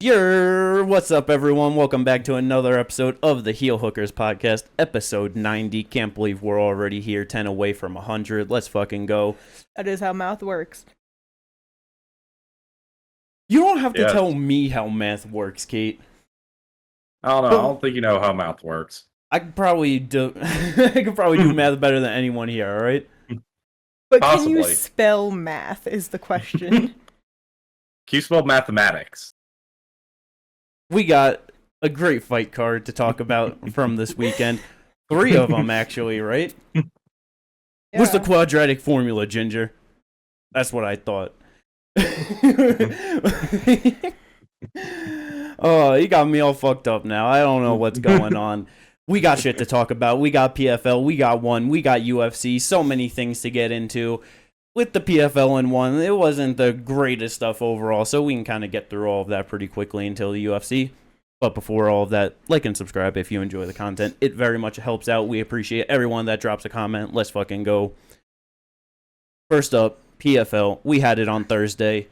What's up, everyone? Welcome back to another episode of the Heel Hookers podcast, episode 90. Can't believe we're already here, 10 away from 100. Let's fucking go. That is how math works. You don't have to tell me how math works, Kate. I don't know. I don't think you know how math works. I could probably do math better than anyone here, all right? But Possibly. Can you spell math is the question. Can you spell mathematics? We got a great fight card to talk about from this weekend. 3 of them, actually, right? Yeah. What's the quadratic formula, Ginger? That's what I thought. Oh, you got me all fucked up now. I don't know what's going on. We got shit to talk about. We got PFL, we got one, we got UFC, so many things to get into. With the PFL in one, it wasn't the greatest stuff overall, so we can kind of get through all of that pretty quickly until the UFC. But before all of that, like and subscribe if you enjoy the content. It very much helps out. We appreciate everyone that drops a comment. Let's fucking go. First up, PFL. We had it on Thursday.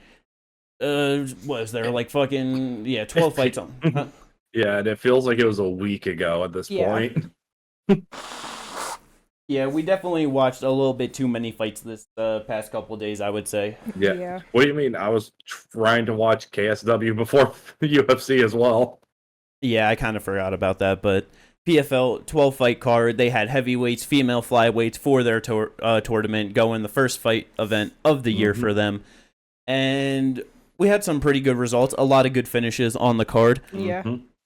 Was there like fucking 12 fights on? Huh? Yeah, and it feels like it was a week ago at this point. Yeah, we definitely watched a little bit too many fights this past couple of days, I would say. Yeah. What do you mean? I was trying to watch KSW before the UFC as well. Yeah, I kind of forgot about that, but PFL 12-fight card. They had heavyweights, female flyweights for their tournament going the first fight event of the year for them. And we had some pretty good results, a lot of good finishes on the card. Yeah.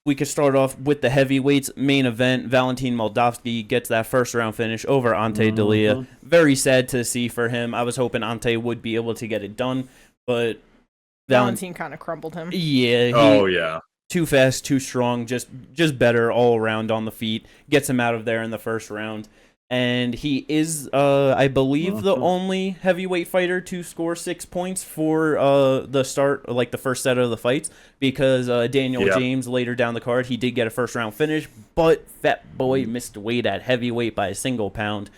We could start off with the heavyweights main event. Valentin Moldavsky gets that first round finish over Ante Delia. Very sad to see for him. I was hoping Ante would be able to get it done, but Valentin kind of crumbled him. Yeah. Too fast, too strong, just better all around on the feet. Gets him out of there in the first round. And he is, I believe, the only heavyweight fighter to score 6 points for the start, like the first set of the fights, because Daniel James later down the card, he did get a first round finish, but Fat Boy missed weight at heavyweight by a single pound.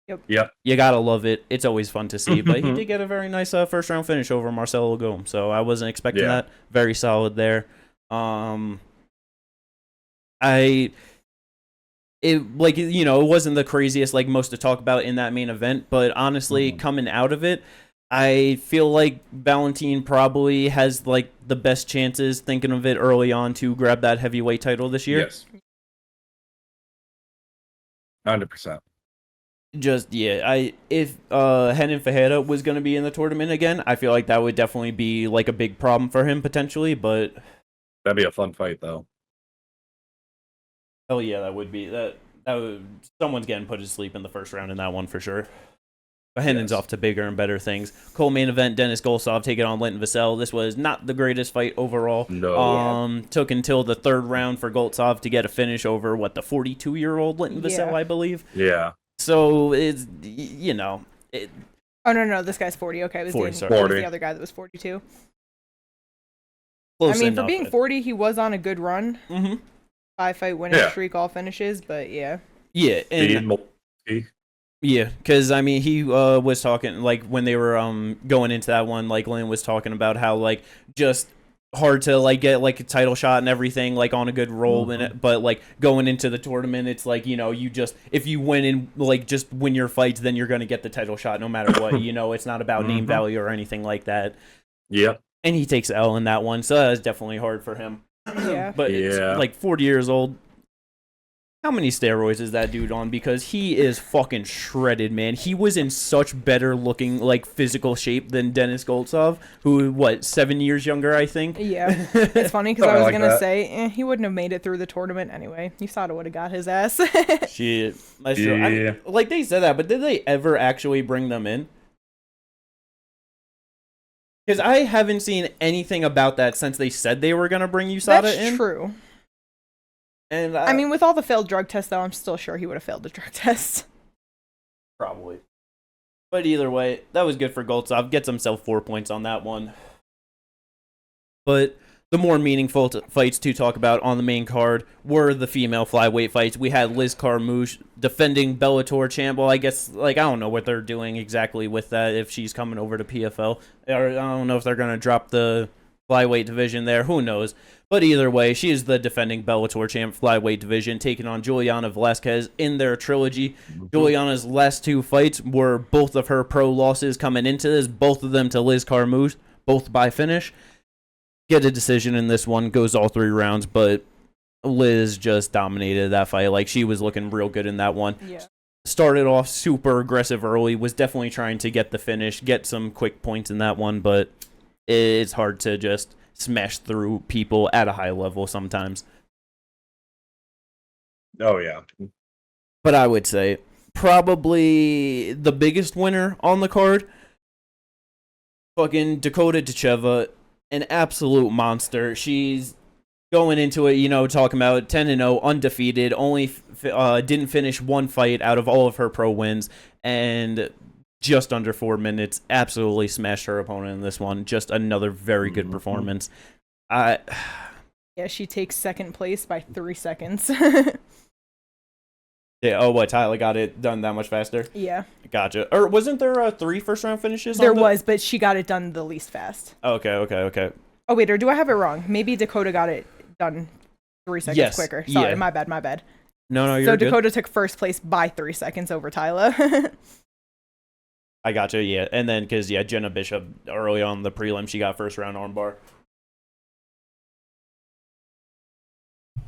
Yep. You gotta love it. It's always fun to see, but he did get a very nice first round finish over Marcelo Gomes, so I wasn't expecting that. Very solid there. It wasn't the craziest, like, most to talk about in that main event, but honestly, coming out of it, I feel like Valentin probably has, like, the best chances, thinking of it early on, to grab that heavyweight title this year. Yes. 100%. If Renan Ferreira was going to be in the tournament again, I feel like that would definitely be, like, a big problem for him, potentially, but... That'd be a fun fight, though. Oh yeah, that would be that. Someone's getting put to sleep in the first round in that one for sure. But Henan's off to bigger and better things. Co-main event: Dennis Golsov taking on Linton Vassell. This was not the greatest fight overall. No. Took until the third round for Golsov to get a finish over the 42-year-old Linton Vassell, I believe. Yeah. So it's Oh no, this guy's 40. Okay, it was 40. The other guy that was 42. Close I mean, enough, for being 40, he was on a good run. 5-fight winning streak, all finishes, but and because I mean, he was talking, like, when they were going into that one, like, Lynn was talking about how, like, just hard to, like, get, like, a title shot and everything, like, on a good roll in it, but, like, going into the tournament, it's like, you just, if you win and, like, just win your fights, then you're gonna get the title shot no matter what. It's not about name value or anything like that. Yep. And he takes L in that one, so that was definitely hard for him. But it's like 40 years old. How many steroids is that dude on? Because he is fucking shredded, man. He was in such better looking, like, physical shape than Dennis Goltsov, who, 7 years younger, I think? Yeah. It's funny because I was going to say, he wouldn't have made it through the tournament anyway. You thought it would have got his ass. Shit. That's true. I mean, like, they said that, but did they ever actually bring them in? Because I haven't seen anything about that since they said they were going to bring USADA in. That's true. And I mean, with all the failed drug tests, though, I'm still sure he would have failed the drug test. Probably. But either way, that was good for Goltsov. Gets himself 4 points on that one. But the more meaningful fights to talk about on the main card were the female flyweight fights. We had Liz Carmouche defending Bellator champ. Well, I guess, like, I don't know what they're doing exactly with that, if she's coming over to PFL. Or I don't know if they're going to drop the flyweight division there. Who knows? But either way, she is the defending Bellator champ flyweight division, taking on Juliana Velasquez in their trilogy. Juliana's last 2 fights were both of her pro losses coming into this, both of them to Liz Carmouche, both by finish. Get a decision in this one, goes all 3 rounds, but Liz just dominated that fight. Like, she was looking real good in that one. Yeah. Started off super aggressive early, was definitely trying to get the finish, get some quick points in that one, but it's hard to just smash through people at a high level sometimes. Oh, yeah. But I would say probably the biggest winner on the card, fucking Dakota Ditcheva, an absolute monster. She's going into it, talking about 10-0, undefeated, only didn't finish 1 fight out of all of her pro wins, and just under 4 minutes, absolutely smashed her opponent in this one. Just another very good performance. Yeah, she takes second place by 3 seconds. Yeah. Oh, what? Tyler got it done that much faster? Yeah. Gotcha. Or wasn't there 3 first-round finishes? There was, but she got it done the least fast. Okay. Oh, wait, or do I have it wrong? Maybe Dakota got it done 3 seconds quicker. Sorry, yeah. My bad. No, you're so good. Dakota took first place by 3 seconds over Tyler. I gotcha, yeah. And then, because, Jenna Bishop, early on the prelim, she got first-round armbar.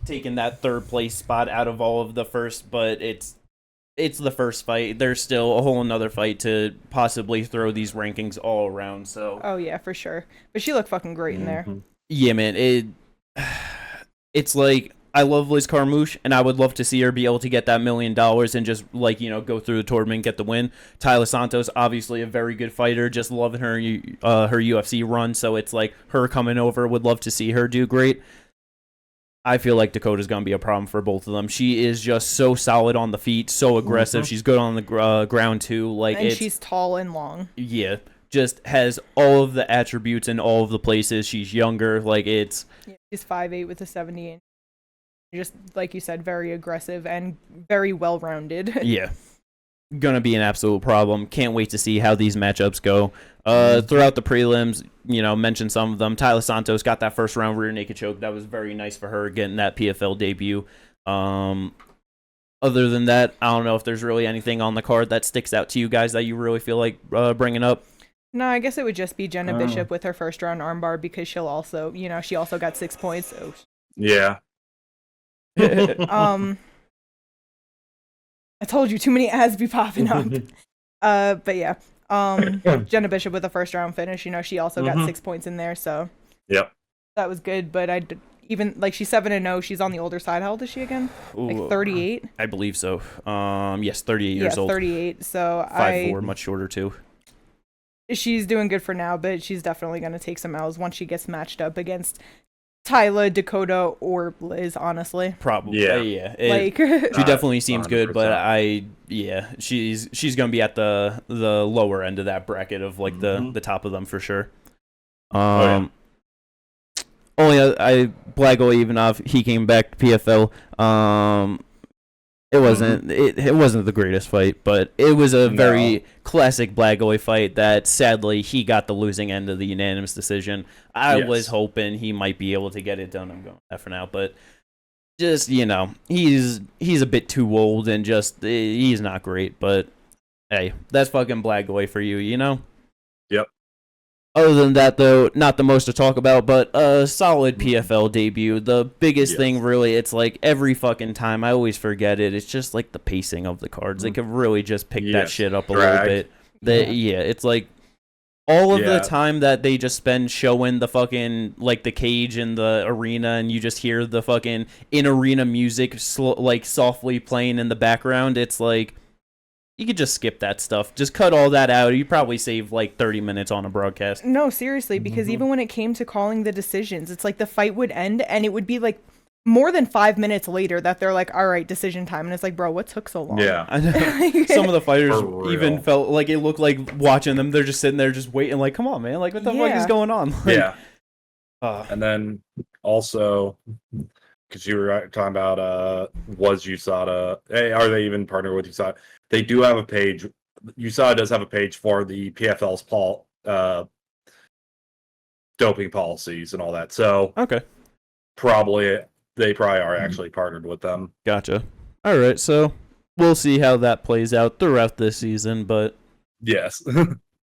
Taking that 3rd place spot out of all of the first, but it's the first fight. There's still a whole another fight to possibly throw these rankings all around, so... Oh, yeah, for sure. But she looked fucking great in there. Yeah, man, it's like... I love Liz Carmouche, and I would love to see her be able to get that $1 million and just, go through the tournament, get the win. Tyler Santos, obviously a very good fighter, just loving her UFC run, so it's like her coming over, would love to see her do great. I feel like Dakota's going to be a problem for both of them. She is just so solid on the feet, so aggressive. She's good on the ground, too. And she's tall and long. Yeah, just has all of the attributes in all of the places. She's younger. She's 5'8" with a 70-inch. Just like you said, very aggressive and very well-rounded. Yeah. Gonna be an absolute problem. Can't wait to see how these matchups go. Throughout the prelims, mention some of them. Tyler Santos got that first round rear naked choke. That was very nice for her, getting that PFL debut. Other than that, I don't know if there's really anything on the card that sticks out to you guys that you really feel like bringing up. No, I guess it would just be Jenna Bishop with her first round armbar, because she'll also, she also got 6 points. So. Yeah. I told you, too many ads be popping up. But yeah, Jenna Bishop with a first round finish. She also got 6 points in there, so yep, that was good. But even she's 7-0. She's on the older side. How old is she again? Like 38. I believe so. Yes, 38 years old. 38. So 5'4", much shorter too. She's doing good for now, but she's definitely gonna take some L's once she gets matched up against Tyler, Dakota, or Liz, honestly. Probably, yeah. She definitely seems 100%. good, but she's gonna be at the lower end of that bracket of the top of them for sure. Blago Ivanov, he came back to PFL. It wasn't it wasn't the greatest fight, but it was a very classic Blagoy fight that sadly he got the losing end of the unanimous decision. I was hoping he might be able to get it done. I'm going that for now, but just he's a bit too old and just he's not great. But hey, that's fucking Blagoy for you, Yep. Other than that, though, not the most to talk about, but a solid PFL debut. The biggest thing, really, it's like every fucking time, I always forget it, it's just like the pacing of the cards. They could really just pick that shit up a little bit. It's like all of the time that they just spend showing the fucking, the cage in the arena, and you just hear the fucking in-arena music, softly playing in the background, it's like... You could just skip that stuff. Just cut all that out. You probably save 30 minutes on a broadcast. No, seriously, because even when it came to calling the decisions, it's like the fight would end and it would be more than 5 minutes later that they're like, all right, decision time. And it's like, bro, what took so long? Yeah. I know. Some of the fighters even felt like it looked like watching them. They're just sitting there just waiting come on, man. What the fuck is going on? And then also... Because you were talking about was USADA? Hey, are they even partnered with USADA? They do have a page. USADA does have a page for the PFL's doping policies and all that. So Okay. they probably are actually partnered with them. Gotcha. All right, so we'll see how that plays out throughout this season, but Yes.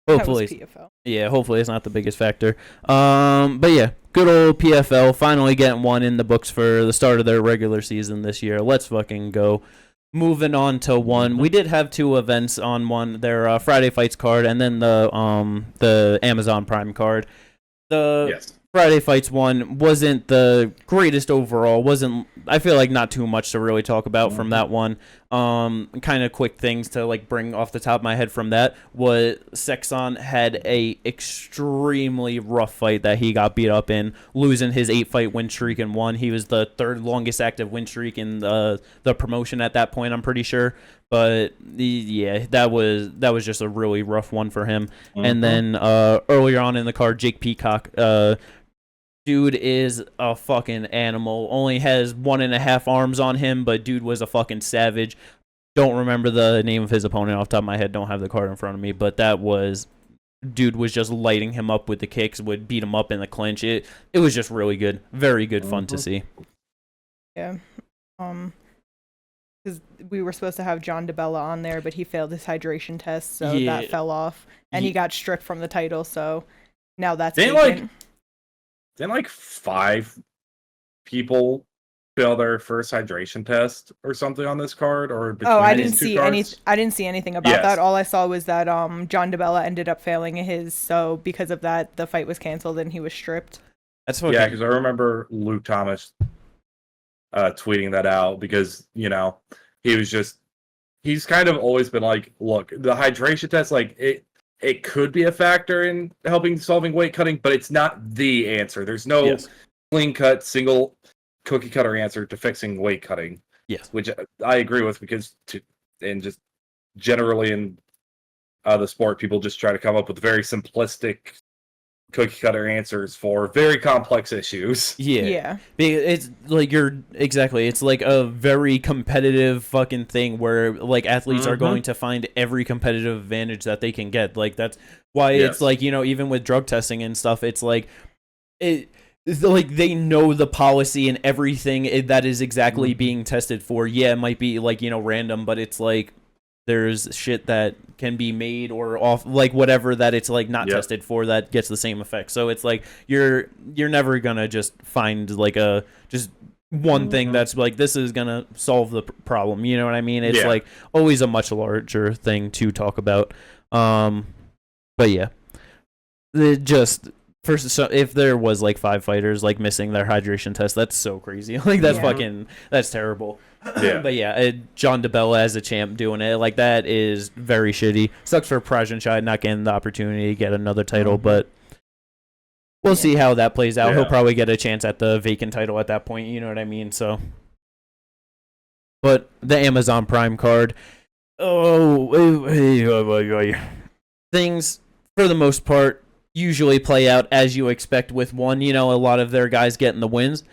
hopefully, PFL. yeah, hopefully it's not the biggest factor. But yeah, good old PFL finally getting one in the books for the start of their regular season this year. Let's fucking go. Moving on to one, we did have two events on one. Their Friday Fights card and then the Amazon Prime card. The Yes. Friday Fights one wasn't the greatest overall. I feel like not too much to really talk about from that one. Kind of quick things to like bring off the top of my head from that was Sexton had a extremely rough fight that he got beat up in, losing his 8-fight win streak in one. He was the third longest active win streak in the promotion at that point, I'm pretty sure. But yeah, that was just a really rough one for him. And then earlier on in the card, Jake Peacock, dude is a fucking animal. Only has 1.5 arms on him, but dude was a fucking savage. Don't remember the name of his opponent off the top of my head. Don't have the card in front of me, but dude was just lighting him up with the kicks, would beat him up in the clinch. It was just really good. Very good fun to see. Yeah. Because we were supposed to have John DeBella on there, but he failed his hydration test, so that fell off. And he got stripped from the title, so now that's vacant. Didn't 5 people fail their first hydration test or something on this card? Or I didn't see anything about that. All I saw was that John DeBella ended up failing his, so because of that, the fight was canceled and he was stripped. That's fucking... Yeah, because I remember Luke Thomas tweeting that out because, he's kind of always been like, look, the hydration test, like, it could be a factor in solving weight cutting, but it's not the answer. There's no clean cut, single cookie cutter answer to fixing weight cutting. Yes. Which I agree with because just generally in the sport, people just try to come up with very simplistic cookie cutter answers for very complex issues. Yeah. It's like it's like a very competitive fucking thing where like athletes are going to find every competitive advantage that they can get. Like that's why it's like, even with drug testing and stuff, it's like it's like they know the policy and everything that is exactly being tested for. Yeah, it might be like, random, but it's like there's shit that can be made or off, like whatever that it's like not tested for that gets the same effect. So it's like you're never gonna just find like just one thing that's like this is gonna solve the problem. You know what I mean? It's like always a much larger thing to talk about. But yeah, if there was like 5 fighters like missing their hydration test, that's so crazy. Like that's terrible. Yeah. But yeah, John DeBella as a champ doing it, like that is very shitty. Sucks for Prajanchai not getting the opportunity to get another title, but we'll see how that plays out. He'll probably get a chance at the vacant title at that point, you know what I mean? So, but the Amazon Prime card, things for the most part usually play out as you expect with one. A lot of their guys getting the wins.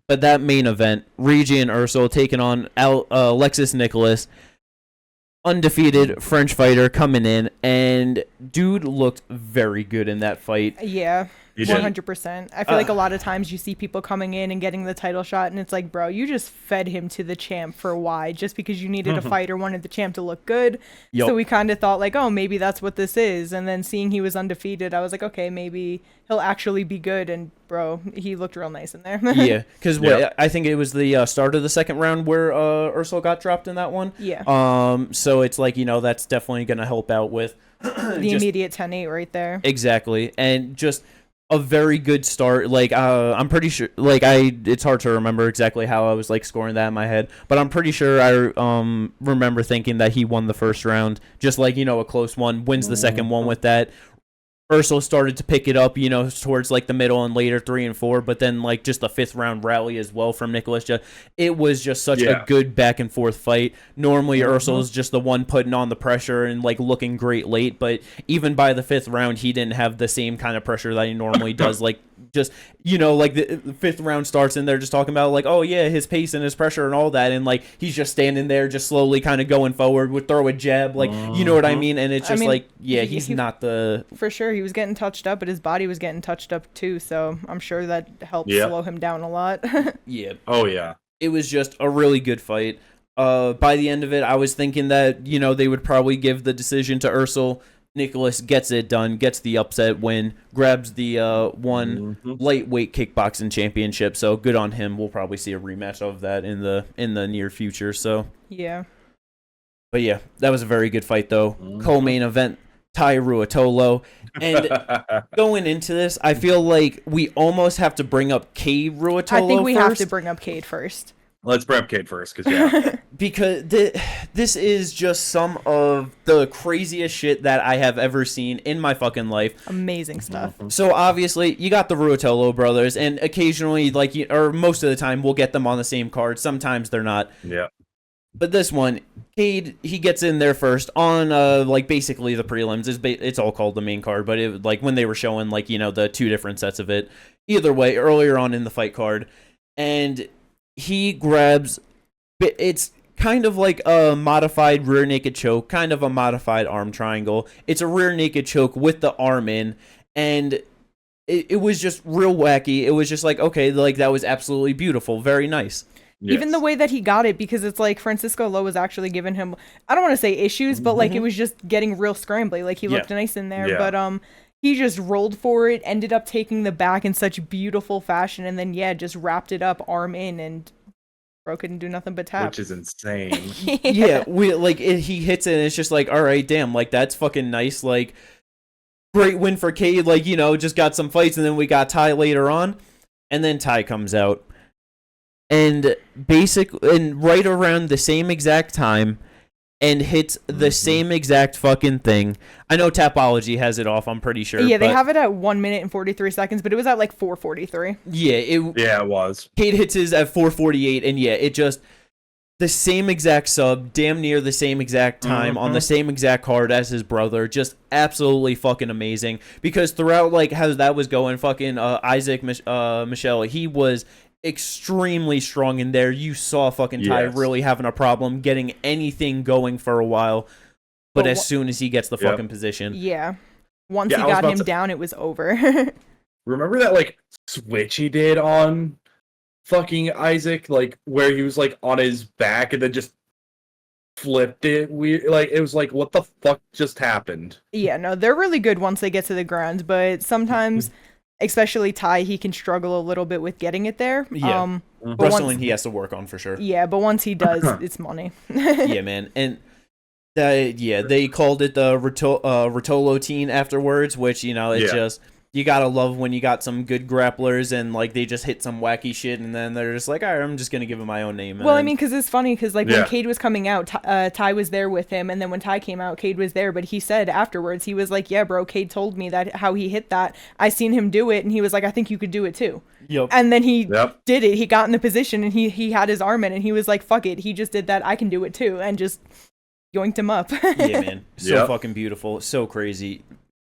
But that main event, Regi and Ursul taking on Alexis Nicholas, undefeated French fighter coming in, and dude looked very good in that fight. Yeah. 100%. I feel like a lot of times you see people coming in and getting the title shot, and it's like, bro, you just fed him to the champ for why? Just because you needed a fight or wanted the champ to look good. So we kind of thought like, oh, maybe that's what this is. And then seeing he was undefeated, I was like, okay, maybe he'll actually be good. And bro, he looked real nice in there. Yeah, because I think it was the start of the second round where Ursul got dropped in that one. Yeah. So it's like, that's definitely going to help out with the immediate 10-8 right there. Exactly. And just a very good start. Like I'm pretty sure it's hard to remember exactly how I was like scoring that in my head, but I'm pretty sure I remember thinking that he won the first round, just like a close one, wins the second one with that. Ursul started to pick it up, towards like the middle and later 3 and 4, but then like just the 5th round rally as well from Nicholas. It was just such a good back and forth fight. Normally Ursul's just the one putting on the pressure and like looking great late, but even by the 5th round he didn't have the same kind of pressure that he normally does. Like just like the 5th round starts and they're just talking about like, oh yeah, his pace and his pressure and all that, and like he's just standing there just slowly kind of going forward, would throw a jab, like you know what I mean. And it's just he's not the for sure He was getting touched up, but his body was getting touched up too. So I'm sure that helped slow him down a lot. Yeah. Oh yeah. It was just a really good fight. By the end of it, I was thinking that, you know, they would probably give the decision to Ursel. Nicholas gets it done, gets the upset win, grabs the lightweight kickboxing championship. So good on him. We'll probably see a rematch of that in the near future. So yeah. But yeah, that was a very good fight though. Co-main event, Tai Ruotolo. And going into this, I feel like we almost have to bring up Cade Ruotolo I think we first. have to bring up Cade first. Let's bring up Cade first, because this is just some of the craziest shit that I have ever seen in my fucking life. Amazing stuff. So obviously, you got the Ruotolo brothers, and occasionally, or most of the time, we'll get them on the same card. Sometimes they're not. Yeah. But this one, Cade, he gets in there first on basically the prelims. It's all called the main card, but it when they were showing the two different sets of it. Either way, earlier on in the fight card, and he grabs. It's kind of like a modified rear naked choke, kind of a modified arm triangle. It's a rear naked choke with the arm in, and it was just real wacky. It was just okay, that was absolutely beautiful, very nice. Yes. Even the way that he got it, because it's Francisco Lo was actually giving him, I don't want to say issues, but it was just getting real scrambly. He looked nice in there, but he just rolled for it, ended up taking the back in such beautiful fashion, and then just wrapped it up, arm in, and bro couldn't do nothing but tap. Which is insane. Yeah, he hits it, and it's just all right, damn, that's fucking nice, great win for Cade, just got some fights, and then we got Tai later on, and then Tai comes out. And right around the same exact time, and hits the same exact fucking thing. I know Tapology has it off, I'm pretty sure. Yeah, they have it at 1 minute and 43 seconds, but it was at 4:43. Yeah, it was. Cade hits his at 4:48, and it just the same exact sub, damn near the same exact time on the same exact card as his brother. Just absolutely fucking amazing. Because throughout how that was going, fucking Isaac Michelle, he was extremely strong in there. You saw fucking Tai really having a problem getting anything going for a while, but as soon as he gets the fucking position, once he got him down, it was over. Remember that switch he did on fucking Isaac, where he was on his back and then just flipped it weird, it was what the fuck just happened? Yeah, no, they're really good once they get to the ground, but sometimes especially Tai, he can struggle a little bit with getting it there. Yeah. Wrestling he has to work on for sure. Yeah, but once he does, it's money. Yeah, man. And they called it the Ruotolo teen afterwards, which, it's just, you gotta love when you got some good grapplers and they just hit some wacky shit and then they're just all right, I'm just gonna give him my own name. Well, I mean, because it's funny because when Cade was coming out, Tai was there with him, and then when Tai came out, Cade was there, but he said afterwards, he was yeah, bro, Cade told me that how he hit that. I seen him do it, and he was I think you could do it too. Yep. And then he did it. He got in the position and he had his arm in, and he was fuck it, he just did that. I can do it too, and just yoinked him up. Yeah, man. So fucking beautiful. So crazy.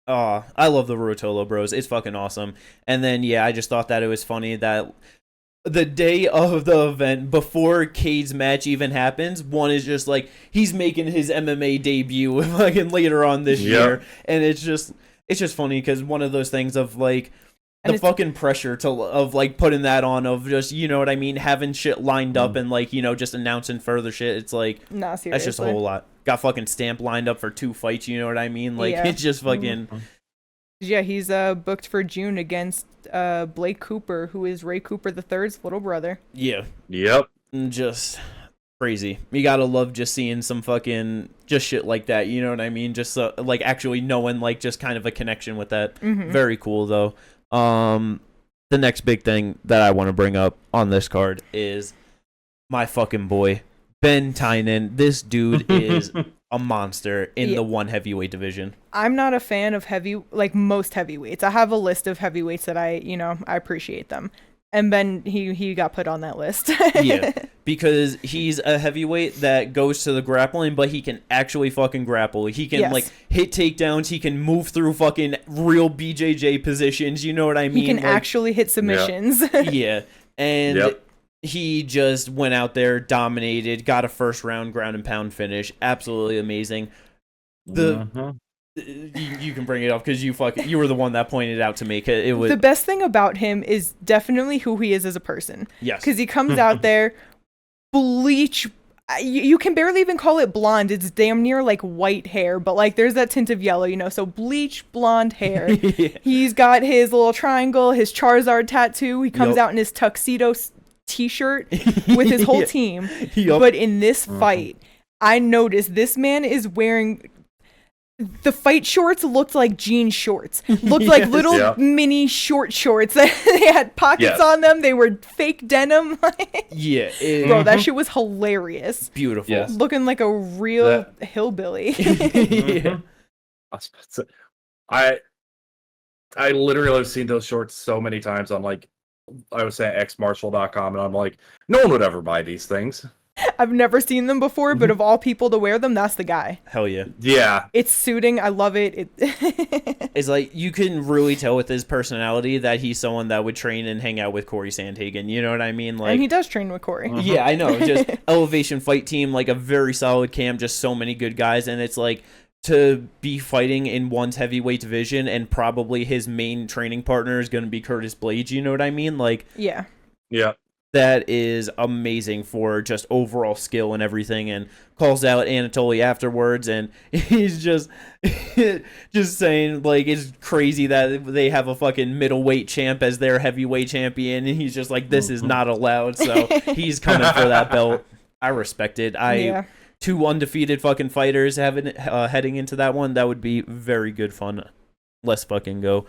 I love the Ruotolo bros. It's fucking awesome. And then, I just thought that it was funny that the day of the event, before Cade's match even happens, one is just he's making his MMA debut later on this year. And it's just funny because one of those things of the fucking pressure of putting that on, of just, you know what I mean, having shit lined up and just announcing further shit. It's nah, seriously. That's just a whole lot. Got fucking Stamp lined up for 2 fights, you know what I mean? It's just fucking... Yeah, he's booked for June against Blake Cooper, who is Ray Cooper III's little brother. Yeah. Yep. Just crazy. You gotta love just seeing some fucking just shit like that, you know what I mean? Just actually knowing just kind of a connection with that. Very cool though. The next big thing that I want to bring up on this card is my fucking boy Ben Tynan. This dude is a monster in the one heavyweight division. I'm not a fan of most heavyweights. I have a list of heavyweights that I appreciate them. And Ben, he got put on that list. Yeah, because he's a heavyweight that goes to the grappling, but he can actually fucking grapple. He can hit takedowns. He can move through fucking real BJJ positions. You know what I mean? He can actually hit submissions. Yeah, and he just went out there, dominated, got a first round ground and pound finish. Absolutely amazing. You can bring it up because you were the one that pointed it out to me. It was the best thing about him is definitely who he is as a person. Yes, because he comes out there, bleach. You can barely even call it blonde. It's damn near like white hair, but like there's that tint of yellow, so bleach blonde hair. Yeah. He's got his little triangle, his Charizard tattoo. He comes out in his tuxedo t-shirt with his whole team. But in this fight, I noticed this man is wearing... The fight shorts looked like jean shorts. Looked like little mini short shorts. They had pockets on them. They were fake denim. Bro, that shit was hilarious. Beautiful. Yes. Looking like a real hillbilly. I literally have seen those shorts so many times on I would say xmarshall.com, and I'm like, no one would ever buy these things. I've never seen them before, but of all people to wear them, that's the guy. Hell yeah. Yeah. It's suiting. I love it. It's like you can really tell with his personality that he's someone that would train and hang out with Corey Sandhagen. You know what I mean? Like, and he does train with Corey. Yeah, I know. Just Elevation Fight Team, like a very solid camp, just so many good guys. And it's like to be fighting in one's heavyweight division and probably his main training partner is going to be Curtis Blades. You know what I mean? Like, yeah. Yeah. That is amazing for just overall skill and everything, and calls out Anatoly afterwards, and he's just saying, like, it's crazy that they have a fucking middleweight champ as their heavyweight champion, and he's just like, this is not allowed, so he's coming for that belt. I respect it. Two undefeated fucking fighters heading into that one, that would be very good fun. Let's fucking go.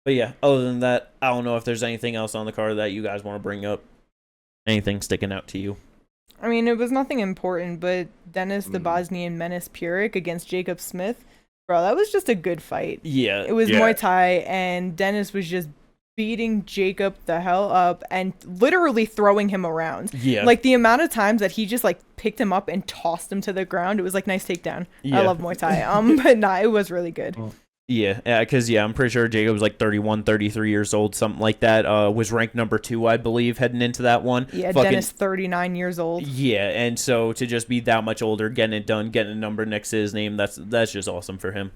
But yeah, other than that, I don't know if there's anything else on the card that you guys want to bring up. Anything sticking out to you? I mean, it was nothing important, but Dennis the Bosnian Menace Puric against Jacob Smith, bro, that was just a good fight. Yeah. It was Muay Thai, and Dennis was just beating Jacob the hell up and literally throwing him around. Yeah. Like, the amount of times that he just, like, picked him up and tossed him to the ground, it was, like, nice takedown. Yeah. I love Muay Thai. But nah, it was really good. Yeah, because, I'm pretty sure Jacob was like 31, 33 years old, something like that. Was ranked number 2, I believe, heading into that one. Yeah, Dennis, 39 years old. Yeah, and so to just be that much older, getting it done, getting a number next to his name, that's just awesome for him.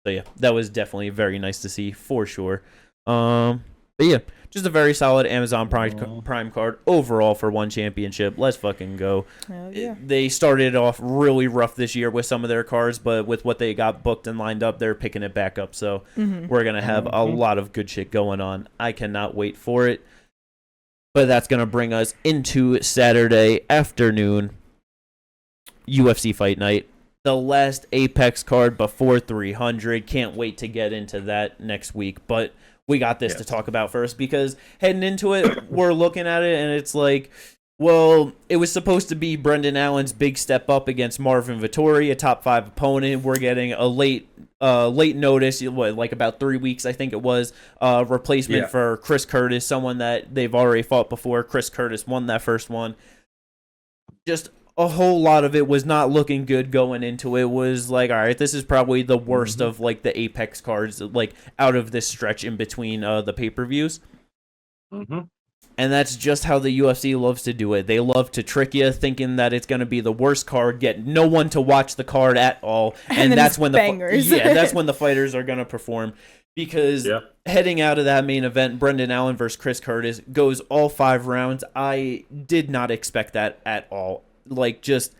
So, yeah, that was definitely very nice to see, for sure. But, yeah, just a very solid Amazon Prime card overall for one championship. Let's fucking go. Hell yeah. They started off really rough this year with some of their cards, but with what they got booked and lined up, they're picking it back up. So we're going to have a lot of good shit going on. I cannot wait for it. But that's going to bring us into Saturday afternoon, UFC Fight Night. The last Apex card before 300. Can't wait to get into that next week. But we got this to talk about first, because heading into it, we're looking at it, and it's like, well, it was supposed to be Brendan Allen's big step up against Marvin Vettori, a top 5 opponent. We're getting a late notice, like about 3 weeks, I think it was, replacement for Chris Curtis, someone that they've already fought before. Chris Curtis won that first one. Just a whole lot of it was not looking good going into it. Was like, all right, this is probably the worst of like the Apex cards, like out of this stretch in between the pay-per-views. And that's just how the UFC loves to do it. They love to trick you, thinking that it's going to be the worst card, get no one to watch the card at all, and that's when that's when the fighters are going to perform. Because heading out of that main event, Brendan Allen versus Chris Curtis goes all 5 rounds. I did not expect that at all. Like, just...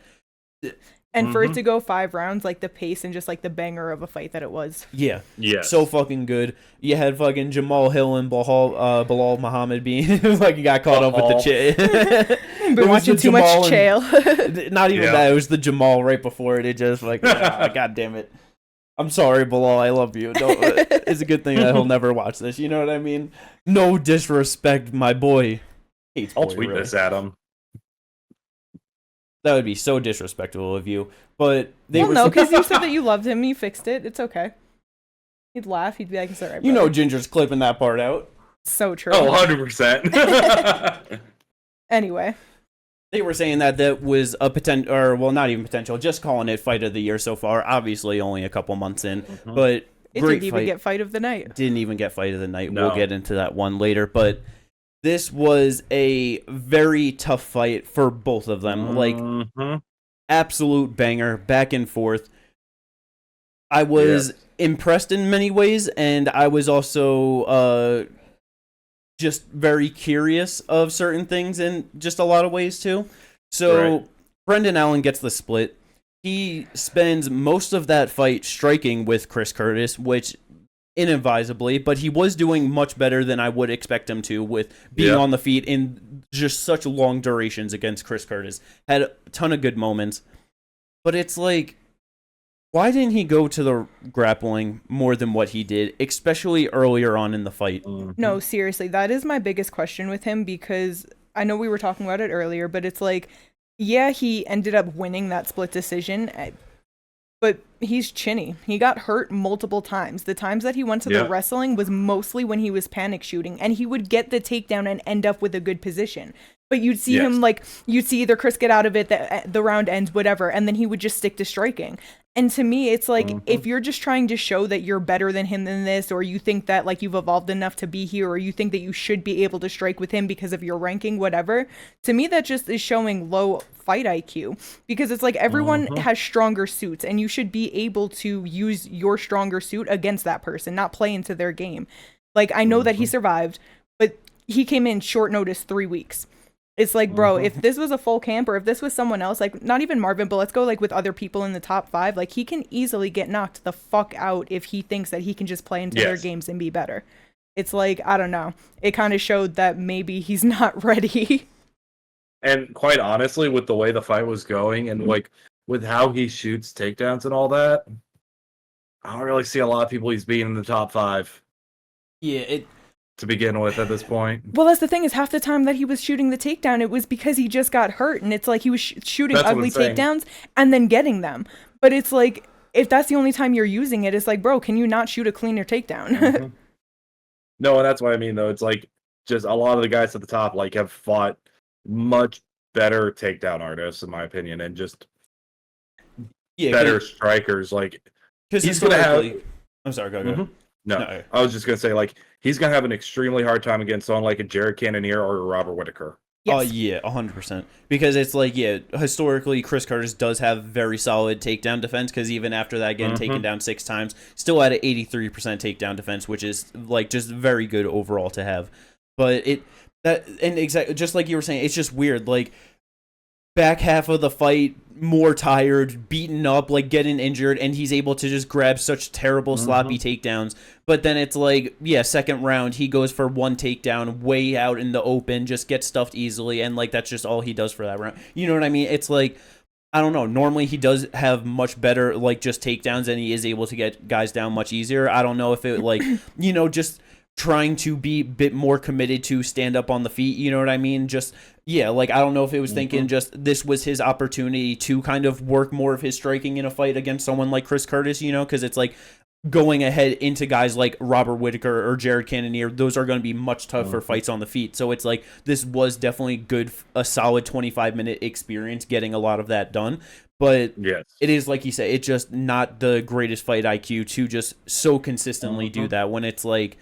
And for it to go 5 rounds, like the pace and just like the banger of a fight that it was. Yeah. So fucking good. You had fucking Jamal Hill and Bilal Muhammad being like, you got caught up with the chick. Been watching too much Chael. Not even that. It was the Jamal right before it. It just like, God damn it. I'm sorry, Bilal. I love you. It's a good thing that he'll never watch this. You know what I mean? No disrespect, my boy. I'll tweet this at him. That would be so disrespectful of you. But no, because you said that you loved him. You fixed it. It's okay. He'd laugh. He'd be like, "It's all right, brother." You know, Ginger's clipping that part out. So true. Oh, 100%. Anyway, they were saying that was a potential, or well, not even potential. Just calling it fight of the year so far. Obviously, only a couple months in, but it didn't even get fight of the night. Didn't even get fight of the night. No. We'll get into that one later, but. This was a very tough fight for both of them. Like, absolute banger, back and forth. I was impressed in many ways, and I was also just very curious of certain things in just a lot of ways too. So Brendan Allen gets the split. He spends most of that fight striking with Chris Curtis, which inadvisably, but he was doing much better than I would expect him to with being on the feet in just such long durations against Chris Curtis. Had a ton of good moments, but it's like, why didn't he go to the grappling more than what he did, especially earlier on in the fight? No, seriously, that is my biggest question with him, because I know we were talking about it earlier, but it's like, yeah, he ended up winning that split decision, but he's chinny. He got hurt multiple times. The times that he went to the wrestling was mostly when he was panic shooting, and he would get the takedown and end up with a good position. But you'd see him, like, you'd see either Chris get out of it, the round ends, whatever, and then he would just stick to striking. And to me, it's like, if you're just trying to show that you're better than him in this, or you think that, like, you've evolved enough to be here, or you think that you should be able to strike with him because of your ranking, whatever, to me, that just is showing low fight IQ. Because it's like, everyone has stronger suits, and you should be able to use your stronger suit against that person, not play into their game. Like, I know that he survived, but he came in short notice 3 weeks. It's like, bro, if this was a full camp, or if this was someone else, like, not even Marvin, but let's go, like, with other people in the top 5, like, he can easily get knocked the fuck out if he thinks that he can just play into their games and be better. It's like, I don't know. It kind of showed that maybe he's not ready. And quite honestly, with the way the fight was going, and, like, with how he shoots takedowns and all that, I don't really see a lot of people he's beating in the top 5. Yeah, to begin with at this point. Well, that's the thing, is half the time that he was shooting the takedown, it was because he just got hurt, and it's like he was shooting ugly takedowns and then getting them. But it's like, if that's the only time you're using it, it's like, bro, can you not shoot a cleaner takedown? No, and that's what I mean, though. It's like, just a lot of the guys at the top, like, have fought much better takedown artists, in my opinion, and just better strikers. Like, he's gonna have... I'm sorry, go ahead. No, I was just going to say, like, he's going to have an extremely hard time against someone like a Jared Cannonier or a Robert Whittaker. Oh, yeah, 100%. Because it's like, historically, Chris Curtis does have very solid takedown defense, because even after that, getting taken down 6 times, still had an 83% takedown defense, which is, like, just very good overall to have. But just like you were saying, it's just weird. Like, back half of the fight, more tired, beaten up, like getting injured, and he's able to just grab such terrible sloppy takedowns. But then it's like, second round, he goes for 1 takedown way out in the open, just gets stuffed easily, and like that's just all he does for that round. You know what I mean? It's like, I don't know, normally he does have much better like just takedowns, and he is able to get guys down much easier. I don't know if it like, just trying to be a bit more committed to stand up on the feet, you know what I mean? Just, like, I don't know if it was thinking just this was his opportunity to kind of work more of his striking in a fight against someone like Chris Curtis, because it's like going ahead into guys like Robert Whittaker or Jared Cannonier, those are going to be much tougher fights on the feet. So it's like, this was definitely good, a solid 25-minute experience getting a lot of that done. But it is, like you say, it's just not the greatest fight IQ to just so consistently do that when it's like,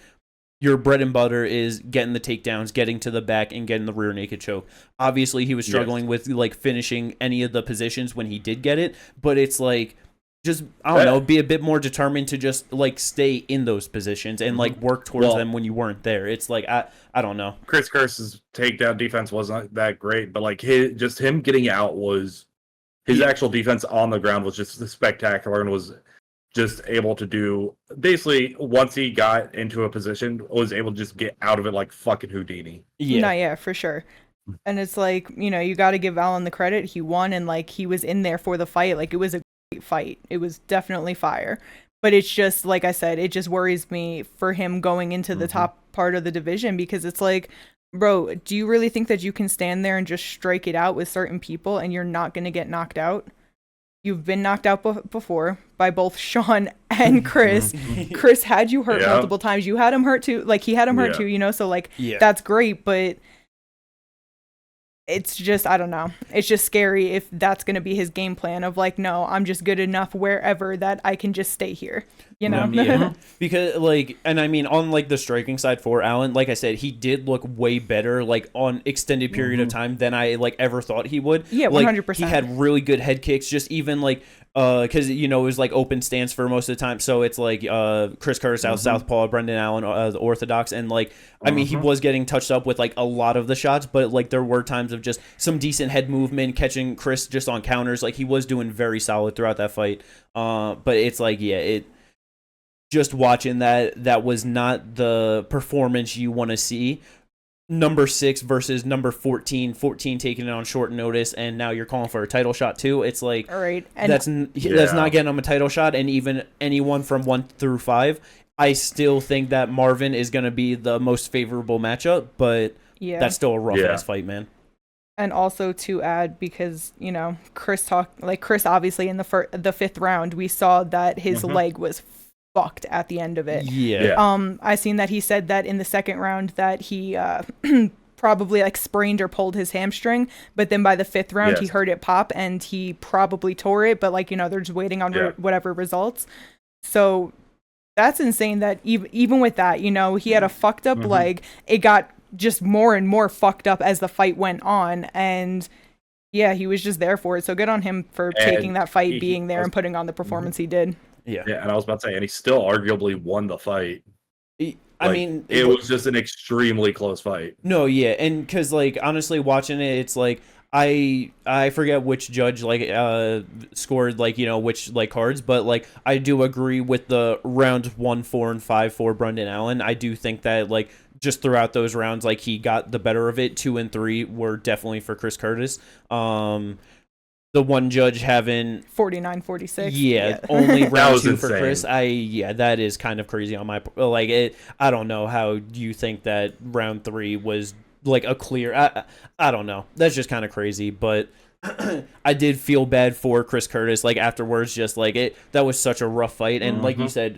your bread and butter is getting the takedowns, getting to the back, and getting the rear naked choke. Obviously, he was struggling with like finishing any of the positions when he did get it, but it's like, just, I don't know, be a bit more determined to just like stay in those positions and like work towards them when you weren't there. It's like, I don't know. Chris Curse's takedown defense wasn't that great, but like him getting out was, his actual defense on the ground was just spectacular, and was just able to do, basically, once he got into a position, was able to just get out of it like fucking Houdini. Yeah, for sure. And it's like, you got to give Allen the credit. He won, and like he was in there for the fight. Like, it was a great fight. It was definitely fire. But it's just, like I said, it just worries me for him going into the top part of the division, because it's like, bro, do you really think that you can stand there and just strike it out with certain people and you're not going to get knocked out? You've been knocked out before by both Sean and Chris. Chris had you hurt multiple times. You had him hurt too. Like, he had him hurt too, so like, that's great. But it's just, I don't know. It's just scary if that's going to be his game plan of like, no, I'm just good enough wherever that I can just stay here, you know? Yeah. Because like, and I mean, on like the striking side for Allen, like I said, he did look way better, like on extended period of time than I like ever thought he would. Yeah, 100%. Like, he had really good head kicks, just even like, because you know it was like open stance for most of the time, so it's like Chris Curtis out southpaw, Brendan Allen the orthodox, and like I mean he was getting touched up with like a lot of the shots, but like there were times of just some decent head movement, catching Chris just on counters. Like he was doing very solid throughout that fight. But it's like just watching that was not the performance you want to see. Number 6 versus number 14 taking it on short notice, and now you're calling for a title shot too. It's like, all right, and that's not getting him a title shot. And even anyone from 1 through 5, I still think that Marvin is going to be the most favorable matchup, but that's still a rough ass fight, man. And also to add, because you know Chris obviously in the 5th round we saw that his leg was fucked at the end of it. I seen that he said that in the 2nd round that he probably like sprained or pulled his hamstring, but then by the 5th round he heard it pop and he probably tore it, but like, you know, they're just waiting on whatever results. So that's insane that even with that, you know, he had a fucked up leg. It got just more and more fucked up as the fight went on, and he was just there for it. So good on him for taking that fight, being there, and putting on the performance he did. Yeah, and I was about to say, and he still arguably won the fight. I mean, it was just an extremely close fight. No, and because like honestly, watching it, it's like I forget which judge like scored like, you know, which like cards, but like I do agree with the rounds 1, 4, and 5 for Brendan Allen. I do think that like just throughout those rounds, like he got the better of it. 2 and 3 were definitely for Chris Curtis. The one judge having 49-46. Only round 2 for Chris. That is kind of crazy on my like it. I don't know how you think that round 3 was like a clear. I don't know. That's just kind of crazy, but I did feel bad for Chris Curtis like afterwards, just like it. That was such a rough fight, and like you said,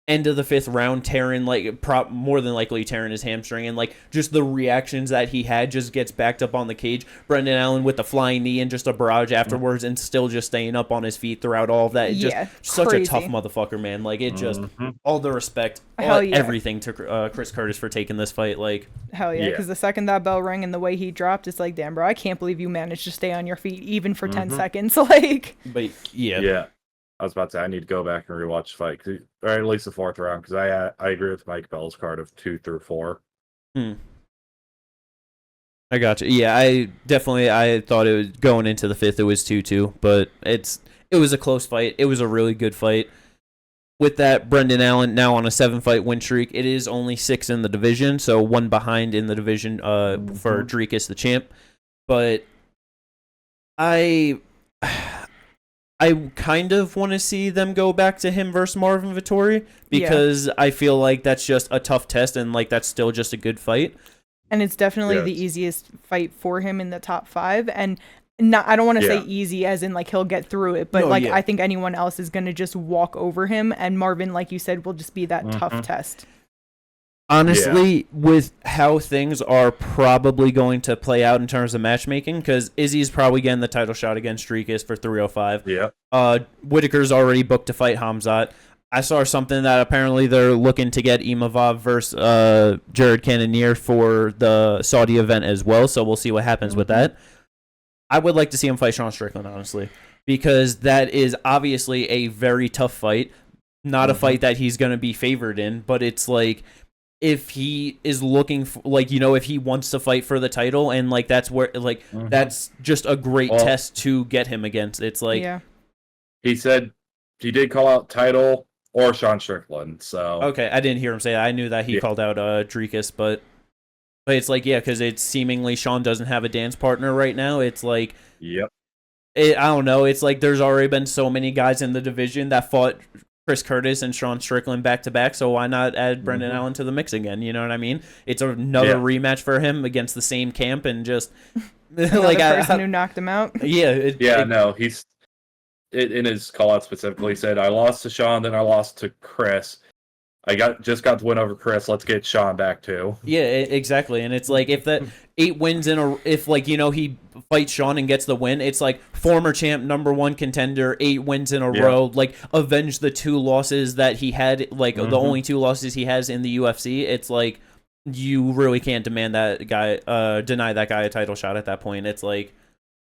end of the 5th round, tearing like more than likely tearing his hamstring, and like just the reactions that he had, just gets backed up on the cage. Brendan Allen with the flying knee and just a barrage afterwards, and still just staying up on his feet throughout all of that. Just such a tough motherfucker, man. Like it just all the respect, everything to Chris Curtis for taking this fight. Like hell yeah, because the second that bell rang and the way he dropped, it's like, damn bro, I can't believe you managed to stay on your feet even for 10 seconds. Like, but I was about to say, I need to go back and rewatch the fight, or at least the 4th round, because I agree with Mike Bell's card of 2 through 4. I got you. Yeah, I thought it was going into the 5th. It was 2-2, but it was a close fight. It was a really good fight. With that, Brendan Allen now on a 7-fight win streak. It is only 6 in the division, so 1 behind in the division for Dricus, the champ. But I kind of want to see them go back to him versus Marvin Vettori, because I feel like that's just a tough test, and like that's still just a good fight. And it's definitely the easiest fight for him in the top 5. And I don't want to say easy as in like he'll get through it, but I think anyone else is going to just walk over him, and Marvin, like you said, will just be that tough test. Honestly, with how things are probably going to play out in terms of matchmaking, because Izzy's probably getting the title shot against Dricus for 305. Whitaker's already booked to fight Hamzat. I saw something that apparently they're looking to get Imavov versus Jared Cannonier for the Saudi event as well, so we'll see what happens with that. I would like to see him fight Sean Strickland, honestly, because that is obviously a very tough fight. Not a fight that he's going to be favored in, but it's like, if he is looking for, like, you know, if he wants to fight for the title, and like that's where like that's just a great test to get him against. It's like he said he did call out title or Sean Strickland. So okay, I didn't hear him say that. I knew that he called out Dricus, but it's like because it's seemingly Sean doesn't have a dance partner right now. It's like I don't know. It's like there's already been so many guys in the division that fought Chris Curtis and Sean Strickland back to back, so why not add Brendan Allen to the mix again? You know what I mean? It's another rematch for him against the same camp, and just like person who knocked him out. No, he's in his call out specifically said, I lost to Sean, then I lost to Chris. just got the win over Chris. Let's get Sean back too. Yeah, exactly. And it's like if that 8 wins in a, if like he fights Sean and gets the win, it's like former champ, #1 contender, 8 wins in a row, like avenge the 2 losses that he had, like the only 2 losses he has in the UFC. It's like you really can't deny that guy a title shot at that point. It's like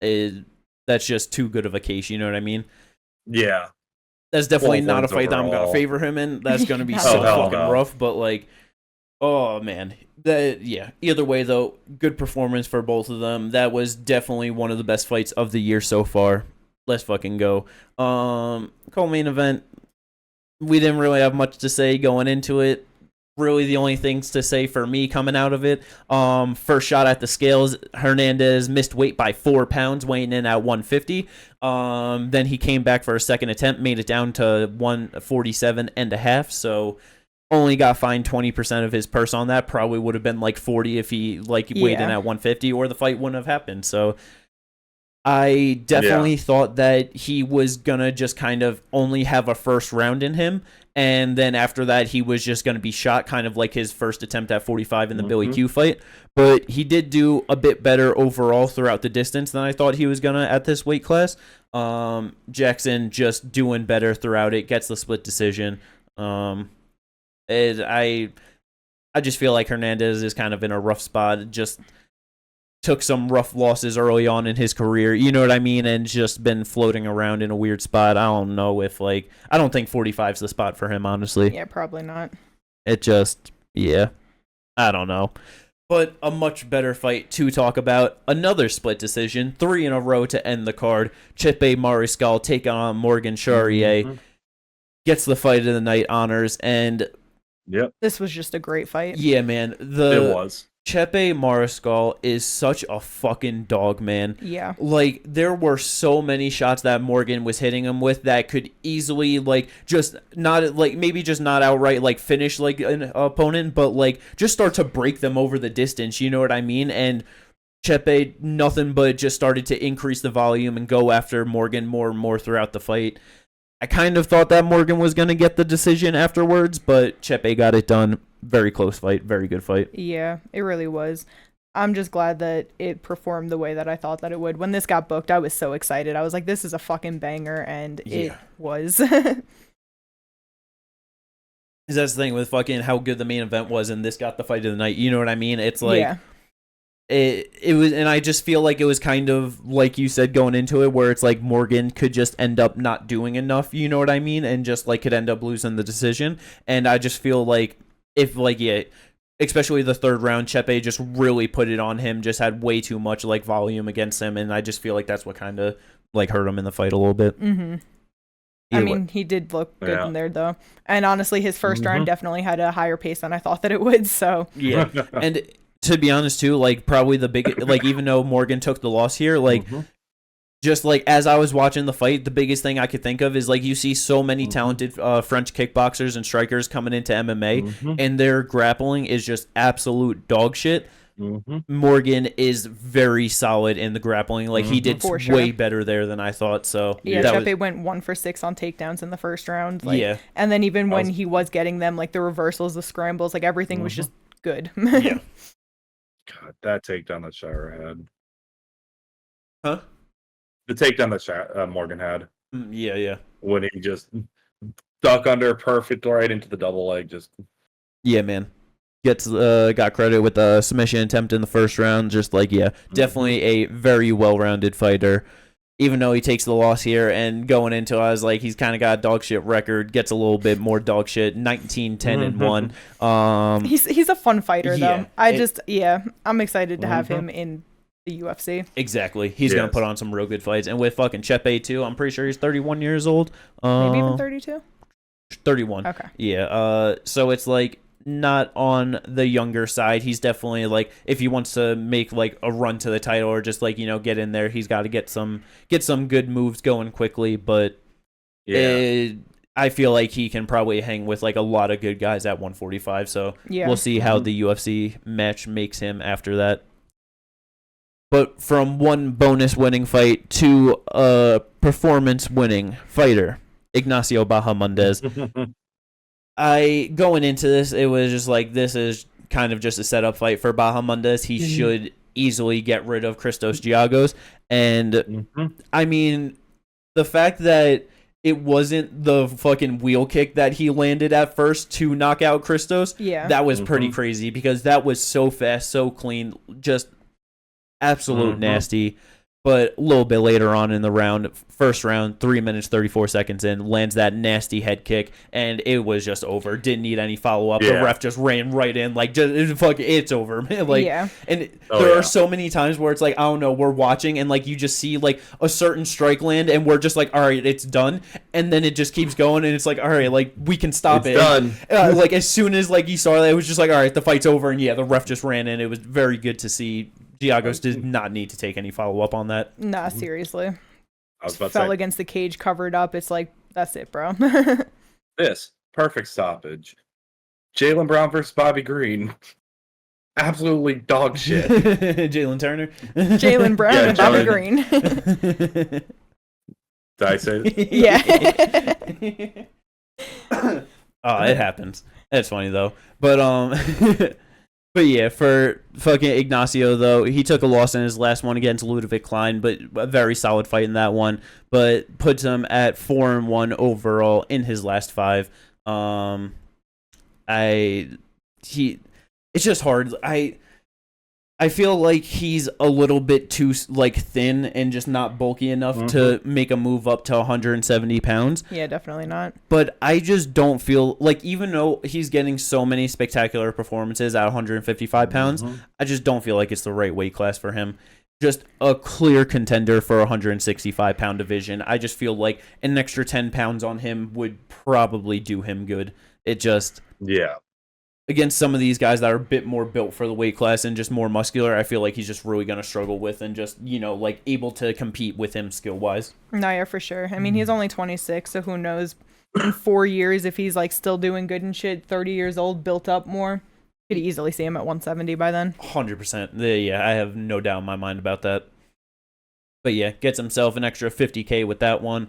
that's just too good of a case. You know what I mean? Yeah. That's definitely not a fight that I'm going to favor him in. That's going to be so fucking rough. But, like, oh, man. Either way, though, good performance for both of them. That was definitely one of the best fights of the year so far. Let's fucking go. Co-main event, we didn't really have much to say going into it. Really, the only things to say for me coming out of it, first shot at the scales, Hernandez missed weight by 4 pounds, weighing in at 150. Then he came back for a second attempt, made it down to 147.5. So only got fined 20% of his purse on that. Probably would have been like 40 if he weighed in at 150, or the fight wouldn't have happened. So I definitely thought that he was gonna just kind of only have a first round in him. And then after that, he was just going to be shot, kind of like his first attempt at 45 in the Billy Q fight. But he did do a bit better overall throughout the distance than I thought he was going to at this weight class. Jackson just doing better throughout it, gets the split decision. I just feel like Hernandez is kind of in a rough spot. Just took some rough losses early on in his career, you know what I mean, and just been floating around in a weird spot. I don't know if, like, I don't think 45's the spot for him, honestly. Yeah, probably not. It just, I don't know. But a much better fight to talk about. Another split decision, 3 in a row to end the card. Chepe Mariscal taking on Morgan Charrier. Gets the fight of the night honors, and this was just a great fight. Yeah, man. It was. Chepe Mariscal is such a fucking dog, man. Yeah. Like, there were so many shots that Morgan was hitting him with that could easily, like, just not, like, maybe just not outright, like, finish, like, an opponent, but, like, just start to break them over the distance, you know what I mean? And Chepe, nothing but just started to increase the volume and go after Morgan more and more throughout the fight. I kind of thought that Morgan was going to get the decision afterwards, but Chepe got it done. Very close fight. Very good fight. Yeah, it really was. I'm just glad that it performed the way that I thought that it would. When this got booked, I was so excited. I was like, this is a fucking banger, and it was. That's the thing with fucking how good the main event was, and this got the fight of the night. You know what I mean? It's like... It was, and I just feel like it was kind of like you said going into it, where it's like Morgan could just end up not doing enough, you know what I mean, and just like could end up losing the decision. And I just feel like if especially the third round, Chepe just really put it on him, just had way too much like volume against him, and I just feel like that's what kind of like hurt him in the fight a little bit. I mean, he did look good in there though, and honestly, his first round definitely had a higher pace than I thought that it would. So and. To be honest, too, like, probably the big, like, even though Morgan took the loss here, like, just, like, as I was watching the fight, the biggest thing I could think of is, like, you see so many talented French kickboxers and strikers coming into MMA, and their grappling is just absolute dog shit. Morgan is very solid in the grappling. Like, he did way better there than I thought, so... Yeah, Chepe went 1 for 6 on takedowns in the first round. Like, and then even when he was getting them, like, the reversals, the scrambles, like, everything was just good. God, that takedown that Shire had. Huh? The takedown that Morgan had. Yeah. When he just duck under perfect right into the double leg. Just. Yeah, man. Got credit with the submission attempt in the first round. Just like, definitely a very well-rounded fighter. Even though he takes the loss here, and going into it, I was like, he's kind of got a dog shit record, gets a little bit more dog shit, 19-10-1. He's a fun fighter, though. I'm excited to have him in the UFC. Exactly. He's going to put on some real good fights. And with fucking Chepe, too, I'm pretty sure he's 31 years old. Maybe even 32? 31. Okay. Yeah. So it's like, not on the younger side. He's definitely like, if he wants to make like a run to the title or just like, get in there, he's got to get some good moves going quickly. But I feel like he can probably hang with like a lot of good guys at 145. So we'll see how the UFC match makes him after that. But from one bonus winning fight to a performance winning fighter, Ignacio Bahamondes. Going into this, it was just like, this is kind of just a setup fight for Bahamondes. He should easily get rid of Christos Giagos. And I mean, the fact that it wasn't the fucking wheel kick that he landed at first to knock out Christos, that was pretty crazy, because that was so fast, so clean, just absolute nasty. But a little bit later on in the round, first round, 3 minutes, 34 seconds in, lands that nasty head kick, and it was just over. Didn't need any follow-up. The ref just ran right in, like, just fuck, it's over, man. Like, and there are so many times where it's like, I don't know, we're watching, and like you just see like a certain strike land, and we're just like, all right, it's done, and then it just keeps going, and it's like, all right, like we can stop it. Done. Like as soon as like you saw that, it was just like, all right, the fight's over, and the ref just ran in. It was very good to see. Giagos did not need to take any follow-up on that. Nah, seriously. I was about to Fell say, against the cage, covered up. It's like, that's it, bro. this perfect stoppage. Jalen Brown versus Bobby Green. Absolutely dog shit. Jalen Turner. Jalen Brown and Bobby Green. Did I say it? Yeah. Oh, it happens. That's funny though. But but yeah, for fucking Ignacio, though, he took a loss in his last one against Ludovic Klein, but a very solid fight in that one. But puts him at 4-1 overall in his last 5. It's just hard. I feel like he's a little bit too like thin and just not bulky enough to make a move up to 170 pounds. Yeah, definitely not. But I just don't feel like, even though he's getting so many spectacular performances at 155 pounds, I just don't feel like it's the right weight class for him. Just a clear contender for a 165-pound division. I just feel like an extra 10 pounds on him would probably do him good. It just... Yeah. Against some of these guys that are a bit more built for the weight class and just more muscular, I feel like he's just really going to struggle with, and just, like able to compete with him skill-wise. No, yeah, for sure. I mean, he's only 26, so who knows in 4 years if he's like still doing good and shit, 30 years old, built up more. Could easily see him at 170 by then. 100%. Yeah, I have no doubt in my mind about that. But yeah, gets himself an extra 50K with that one.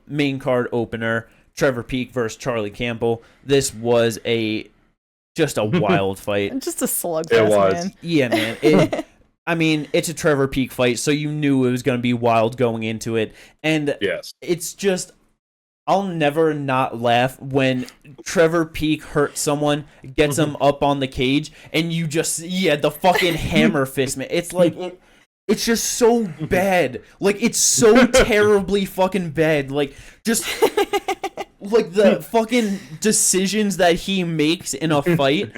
Main card opener. Trevor Peek versus Charlie Campbell. This was just a wild fight. Just a slugfest, It was. man. Yeah, man. I mean, it's a Trevor Peek fight, so you knew it was going to be wild going into it. And it's just, I'll never not laugh when Trevor Peek hurts someone, gets him up on the cage, and you just, the fucking hammer fist, man. It's like... It's just so bad. Like, it's so terribly fucking bad. Like, just... Like, the fucking decisions that he makes in a fight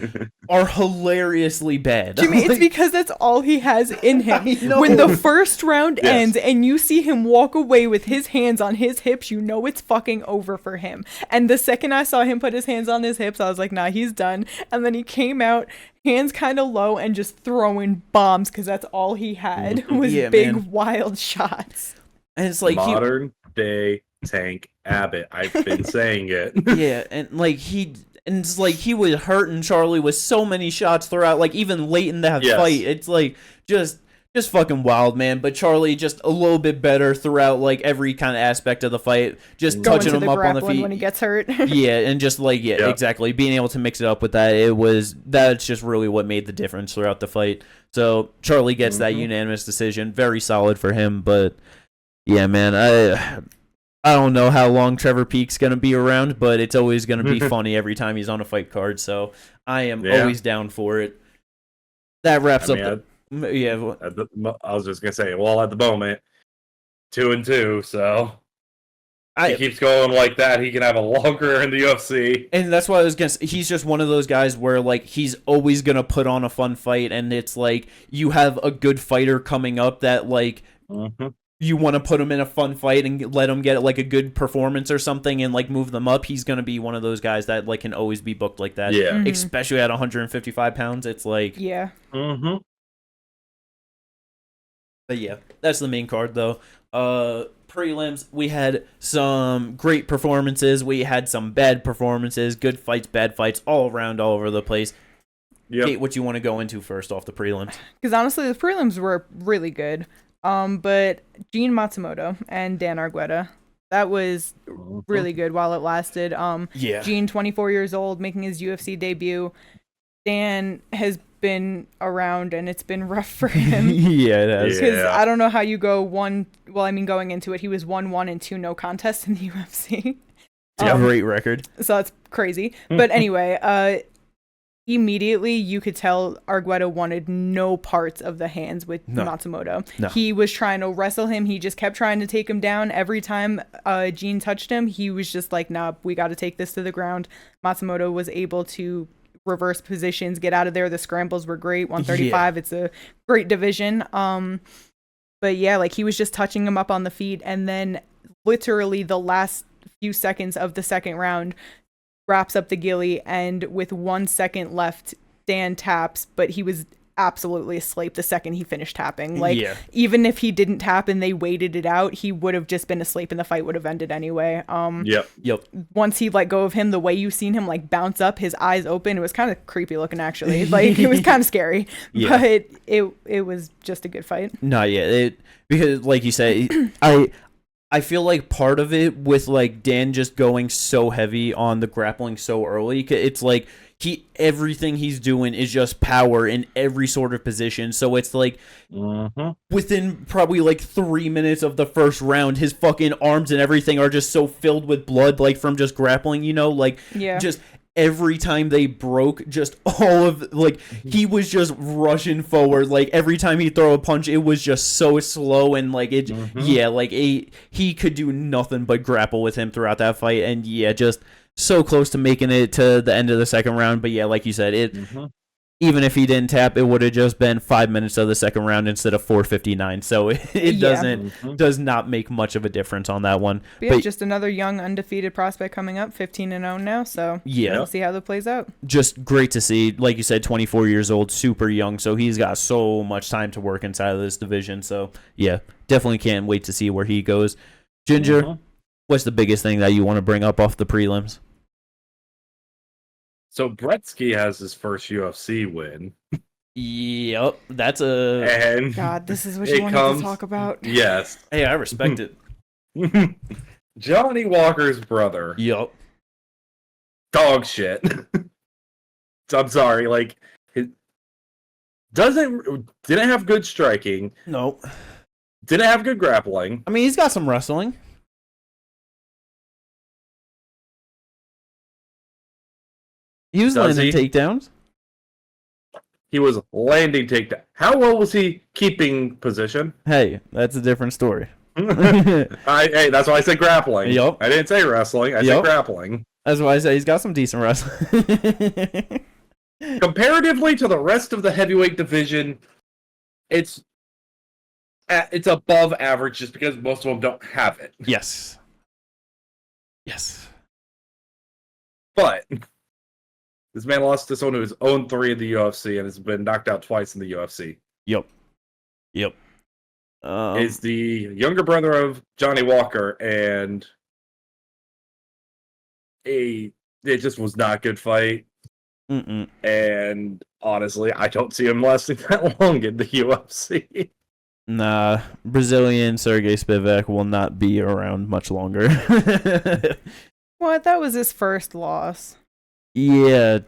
are hilariously bad. Jimmy, it's because that's all he has in him. When the first round ends and you see him walk away with his hands on his hips, you know it's fucking over for him. And the second I saw him put his hands on his hips, I was like, nah, he's done. And then he came out, hands kind of low, and just throwing bombs, because that's all he had was big, wild shots. And it's like... Modern day Tank Abbott. I've been saying it. Yeah, and like he was hurting Charlie with so many shots throughout, like even late in that fight. It's like just fucking wild, man. But Charlie just a little bit better throughout, like every kind of aspect of the fight, just touching him up on the feet when he gets hurt. And just like exactly, being able to mix it up with that. That's just really what made the difference throughout the fight. So Charlie gets that unanimous decision, very solid for him. But yeah, man, I don't know how long Trevor Peek's going to be around, but it's always going to be funny every time he's on a fight card, so I am always down for it. That wraps up I was just going to say, well, at the moment, 2-2, so he keeps going like that, he can have a long career in the UFC. And that's why I was going to say, he's just one of those guys where, like, he's always going to put on a fun fight, and it's like, you have a good fighter coming up that, like... You want to put him in a fun fight and let him get like a good performance or something and like move them up. He's going to be one of those guys that like can always be booked like that. Yeah. Especially at 155 pounds. It's like... Yeah. But yeah, that's the main card though. Prelims, we had some great performances. We had some bad performances, good fights, bad fights, all around, all over the place. Kate, what you want to go into first off the prelims? Because honestly, the prelims were really good. But Gene Matsumoto and Dan Argueta, That was really good while it lasted. Yeah. Gene, 24 years old, making his UFC debut. Dan has been around and it's been rough for him. Yeah, it has. Because I don't know how you go going into it, he was 1-1 and 2 no contests in the UFC. Great record. So that's crazy. But anyway, immediately you could tell Argueta wanted no parts of the hands with Matsumoto. No. He was trying to wrestle him. He just kept trying to take him down. Every time Gene touched him, he was just like, nah, we got to take this to the ground. Matsumoto was able to reverse positions, get out of there. The scrambles were great. 135, it's a great division. But yeah, like he was just touching him up on the feet. And then literally the last few seconds of the second round, wraps up the gilly, and with 1 second left, Dan taps, but he was absolutely asleep the second he finished tapping. Like, even if he didn't tap and they waited it out, he would have just been asleep and the fight would have ended anyway. Yep. Once he let go of him, the way you seen him like bounce up, his eyes open, it was kind of creepy looking actually. Like, it was kind of scary, but it was just a good fight. Not yet. Because like you said, I feel like part of it with like Dan just going so heavy on the grappling so early, it's like everything he's doing is just power in every sort of position. So it's like within probably like 3 minutes of the first round, his fucking arms and everything are just so filled with blood, like from just grappling, just every time they broke, just all of like he was just rushing forward. Like every time he throw a punch, it was just so slow and like it. He could do nothing but grapple with him throughout that fight, and just so close to making it to the end of the second round. But like you said, even if he didn't tap, it would have just been 5 minutes of the second round instead of 4:59. So it does not make much of a difference on that one. But just another young undefeated prospect coming up, 15-0 now. So we'll see how that plays out. Just great to see. Like you said, 24 years old, super young. So he's got so much time to work inside of this division. So definitely can't wait to see where he goes. Ginger, what's the biggest thing that you want to bring up off the prelims? So Bretsky has his first UFC win. Yep, that's a... And God, this is what you wanted to talk about. Yes. Hey, I respect it. Johnny Walker's brother. Yep. Dog shit. I'm sorry, like, it didn't have good striking. Nope. Didn't have good grappling. I mean, he's got some wrestling. He was landing takedowns. He was landing takedown. How well was he keeping position? Hey, that's a different story. Hey, that's why I said grappling. Yep. I didn't say wrestling. I said grappling. That's why I say he's got some decent wrestling. Comparatively to the rest of the heavyweight division, it's above average just because most of them don't have it. Yes. But this man lost to someone who's 0-3 in the UFC and has been knocked out twice in the UFC. Yep. Is the younger brother of Johnny Walker, and it just was not a good fight. And honestly, I don't see him lasting that long in the UFC. Nah, Brazilian Sergey Spivak will not be around much longer. What? That was his first loss. Yeah.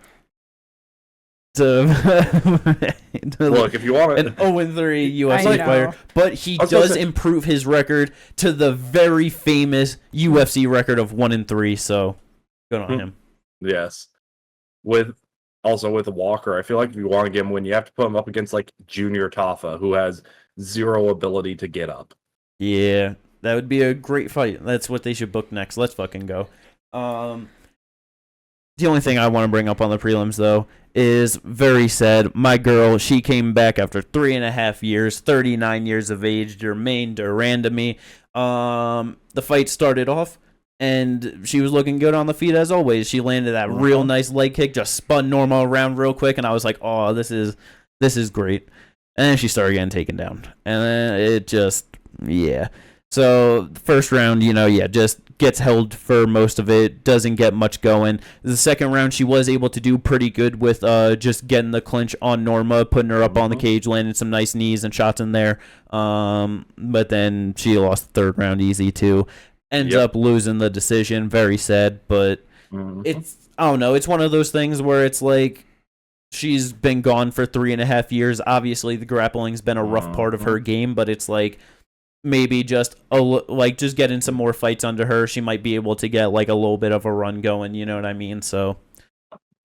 Look, if you want an 0-3 UFC fighter, but he does improve his record to the very famous UFC record of 1-3. So good on him. Yes, with Walker, I feel like if you want to get him win, you have to put him up against like Junior Tafa, who has zero ability to get up. Yeah, that would be a great fight. That's what they should book next. Let's fucking go. The only thing I want to bring up on the prelims, though, is very sad. My girl, she came back after 3.5 years, 39 years of age, Jermaine Durandamy. The fight started off, and she was looking good on the feet as always. She landed that real nice leg kick, just spun Norma around real quick, and I was like, oh, this is great. And then she started getting taken down. And then it just, So, first round, just gets held for most of it, doesn't get much going. The second round, she was able to do pretty good with just getting the clinch on Norma, putting her up on the cage, landing some nice knees and shots in there. But then she lost the third round easy, too. ends up losing the decision. Very sad, but it's, I don't know. It's one of those things where it's like she's been gone for 3.5 years. Obviously, the grappling's been a rough part of her game, but it's like maybe just just getting some more fights under her, she might be able to get like a little bit of a run going. You know what I mean? So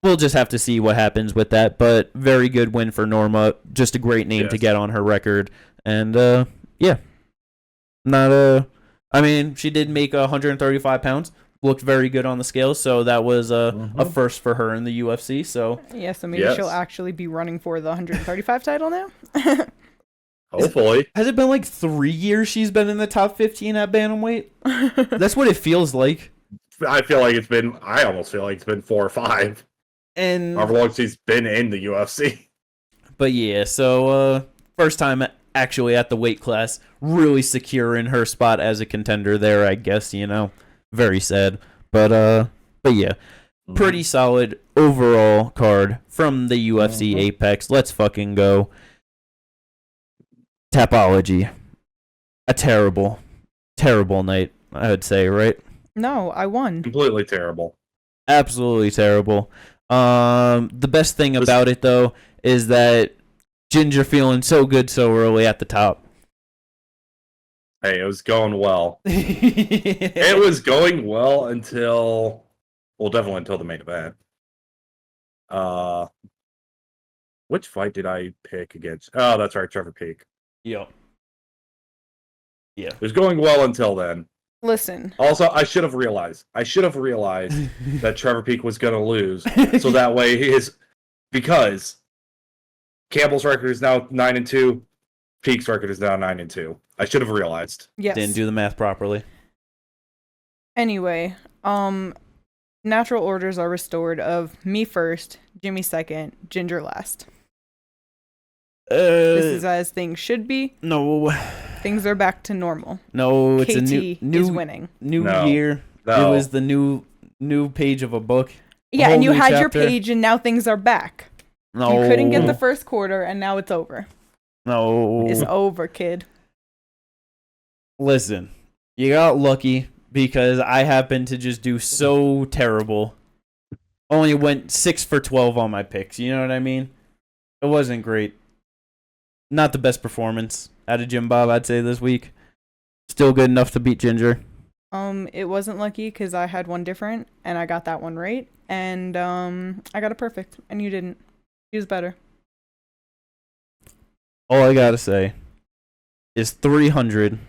we'll just have to see what happens with that. But very good win for Norma. Just a great name to get on her record. And I mean, she did make 135 pounds. Looked very good on the scale, so that was a first for her in the UFC. So so maybe she'll actually be running for the 135 title now. Hopefully. Has it been like 3 years she's been in the top 15 at bantamweight? That's what it feels like. I almost feel like it's been 4 or 5. And however long she's been in the UFC. But yeah, so first time actually at the weight class, really secure in her spot as a contender there, I guess, you know. Very sad. But yeah. Pretty solid overall card from the UFC Apex. Let's fucking go. Tapology. A terrible night, I would say, right? No, I won. Completely terrible. Absolutely terrible. The best thing about it, though, is that Ginger feeling so good so early at the top. Hey, it was going well. It was going well until the main event. Which fight did I pick against? Oh, that's right, Trevor Peek. Yep. Yeah. It was going well until then. Listen. Also, I should have realized that Trevor Peek was going to lose, so that way because Campbell's record is now 9-2, Peek's record is now 9-2. I should have realized. Yes. Didn't do the math properly. Anyway, natural orders are restored of me first, Jimmy second, Ginger last. This is as things should be. No. Things are back to normal. No, it's KT a new is winning. New year. No. It was the new page of a book. Yeah, and you had chapter. your page, and now things are back. No. You couldn't get the first quarter, and now it's over. No. It's over, kid. Listen, you got lucky because I happened to just do so terrible. Only went 6 for 12 on my picks. You know what I mean? It wasn't great. Not the best performance out of Jim Bob, I'd say, this week. Still good enough to beat Ginger. It wasn't lucky because I had one different, and I got that one right. And I got it perfect, and you didn't. She was better. All I gotta say is 300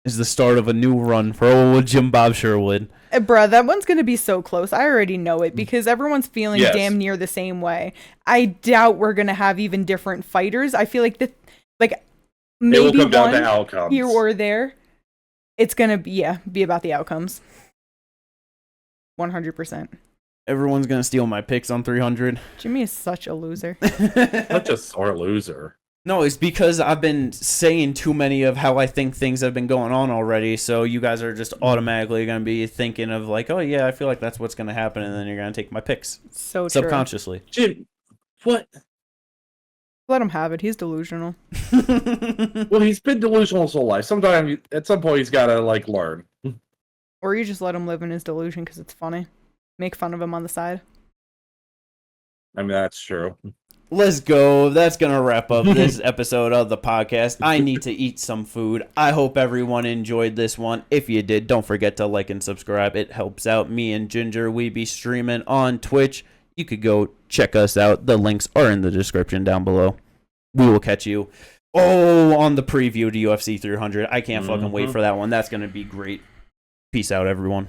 is the start of a new run for old Jim Bob Sherwood. Bruh, that one's gonna be so close. I already know it because everyone's feeling damn near the same way. I doubt we're gonna have even different fighters. I feel like maybe it will come down one to outcomes here or there. It's gonna be about the outcomes. 100%. Everyone's gonna steal my picks on 300. Jimmy is such a loser. Such a sore loser. No, it's because I've been saying too many of how I think things have been going on already, so you guys are just automatically going to be thinking of like, oh yeah, I feel like that's what's going to happen, and then you're going to take my picks. So subconsciously. Jim, what? Let him have it. He's delusional. Well, he's been delusional his whole life. Sometimes, at some point, he's got to learn. Or you just let him live in his delusion because it's funny. Make fun of him on the side. I mean, that's true. Let's go. That's going to wrap up this episode of the podcast. I need to eat some food. I hope everyone enjoyed this one. If you did, don't forget to like and subscribe. It helps out me and Ginger. We be streaming on Twitch. You could go check us out. The links are in the description down below. We will catch you on the preview to UFC 300. I can't fucking wait for that one. That's going to be great. Peace out, everyone.